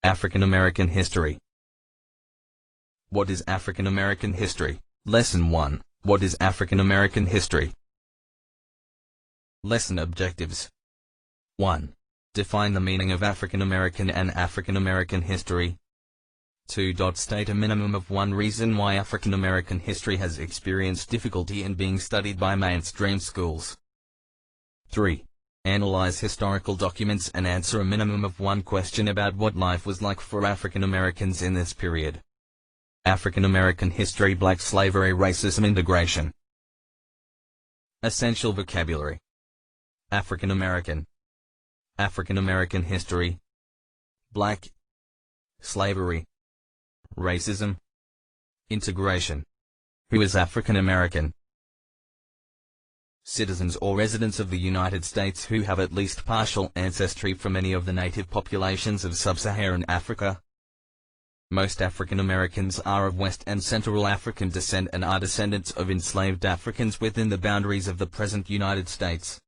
African American History. What is African American history? Lesson 1. What is African American history? Lesson objectives. 1. Define the meaning of African American and African American history. 2. State a minimum of one reason why African American history has experienced difficulty in being studied by mainstream schools. 3. Analyze historical documents and answer a minimum of one question about what life was like for African Americans in this period. African American history, Black slavery, racism, integration. Essential vocabulary. African American. African American history. Black. Slavery. Racism. Integration. Who is African American? Citizens or residents of the United States who have at least partial ancestry from any of the native populations of Sub-Saharan Africa. Most African Americans are of West and Central African descent and are descendants of enslaved Africans within the boundaries of the present United States.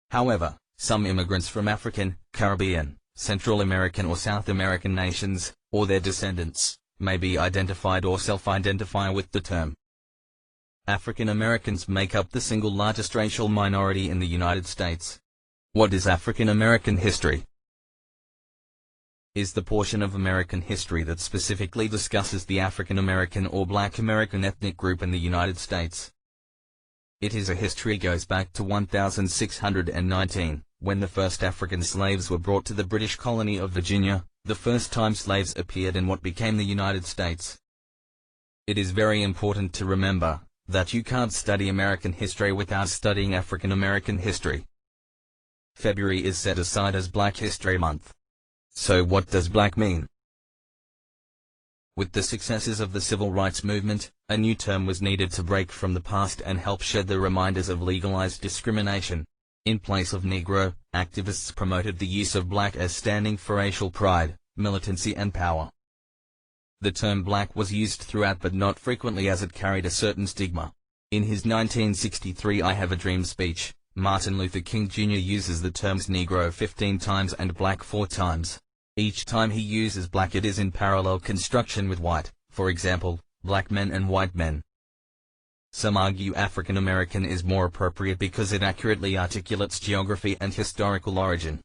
However, some immigrants from African, Caribbean, Central American or South American nations, or their descendants, may be identified or self-identify with the term. African Americans make up the single largest racial minority in the United States. What is African American history? Is the portion of American history that specifically discusses the African American or Black American ethnic group in the United States. It is a history goes back to 1619, when the first African slaves were brought to the British colony of Virginia, the first time slaves appeared in what became the United States. It is very important to remember that you can't study American history without studying African American history. February is set aside as Black History Month. So what does Black mean? With the successes of the Civil Rights Movement, a new term was needed to break from the past and help shed the reminders of legalized discrimination. In place of Negro, activists promoted the use of Black as standing for racial pride, militancy and power. The term Black was used throughout but not frequently as it carried a certain stigma. In his 1963 I Have a Dream speech, Martin Luther King Jr. uses the terms Negro 15 times and Black 4 times. Each time he uses Black it is in parallel construction with white, for example, black men and white men. Some argue African American is more appropriate because it accurately articulates geography and historical origin.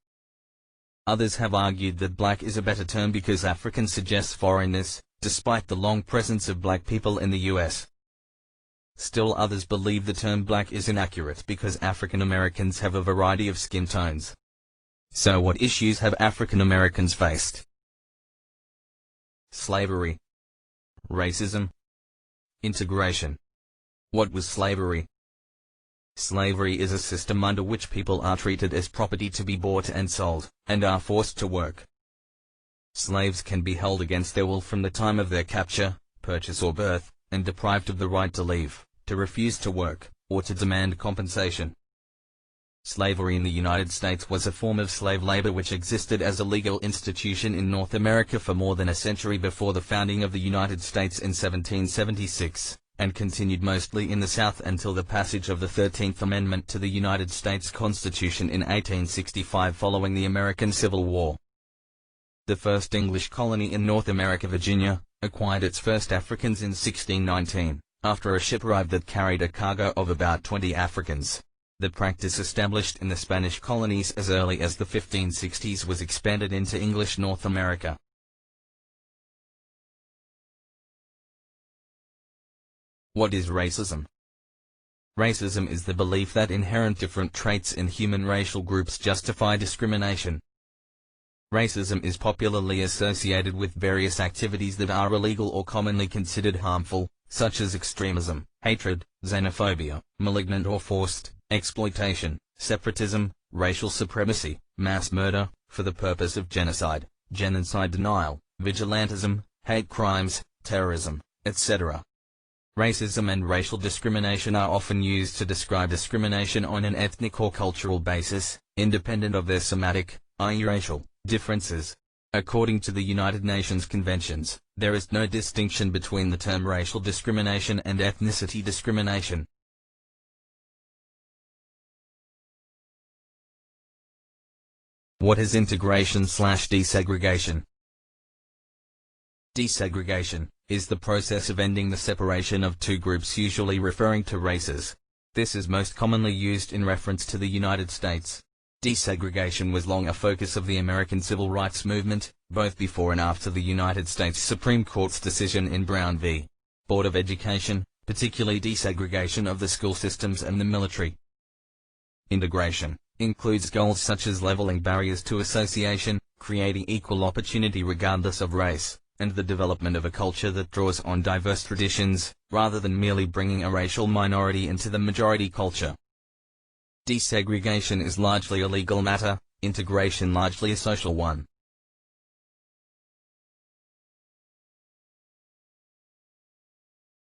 Others have argued that Black is a better term because African suggests foreignness, despite the long presence of Black people in the U.S. Still others believe the term Black is inaccurate because African Americans have a variety of skin tones. So what issues have African Americans faced? Slavery. Racism. Integration. What was slavery? Slavery is a system under which people are treated as property to be bought and sold, and are forced to work. Slaves can be held against their will from the time of their capture, purchase or birth, and deprived of the right to leave, to refuse to work, or to demand compensation. Slavery in the United States was a form of slave labor which existed as a legal institution in North America for more than a century before the founding of the United States in 1776. And continued mostly in the South until the passage of the 13th Amendment to the United States Constitution in 1865 following the American Civil War. The first English colony in North America, Virginia, acquired its first Africans in 1619, after a ship arrived that carried a cargo of about 20 Africans. The practice established in the Spanish colonies as early as the 1560s was expanded into English North America. What is racism? Racism is the belief that inherent different traits in human racial groups justify discrimination. Racism is popularly associated with various activities that are illegal or commonly considered harmful, such as extremism, hatred, xenophobia, malignant or forced exploitation, separatism, racial supremacy, mass murder, for the purpose of genocide denial, vigilantism, hate crimes, terrorism, etc. Racism and racial discrimination are often used to describe discrimination on an ethnic or cultural basis, independent of their somatic, i.e. racial, differences. According to the United Nations Conventions, there is no distinction between the term racial discrimination and ethnicity discrimination. What is integration/desegregation? Desegregation is the process of ending the separation of two groups, usually referring to races. This is most commonly used in reference to the United States. Desegregation was long a focus of the American civil rights movement, both before and after the United States Supreme Court's decision in Brown v. Board of Education, particularly desegregation of the school systems and the military. Integration includes goals such as leveling barriers to association, creating equal opportunity regardless of race, and the development of a culture that draws on diverse traditions, rather than merely bringing a racial minority into the majority culture. Desegregation is largely a legal matter, integration largely a social one.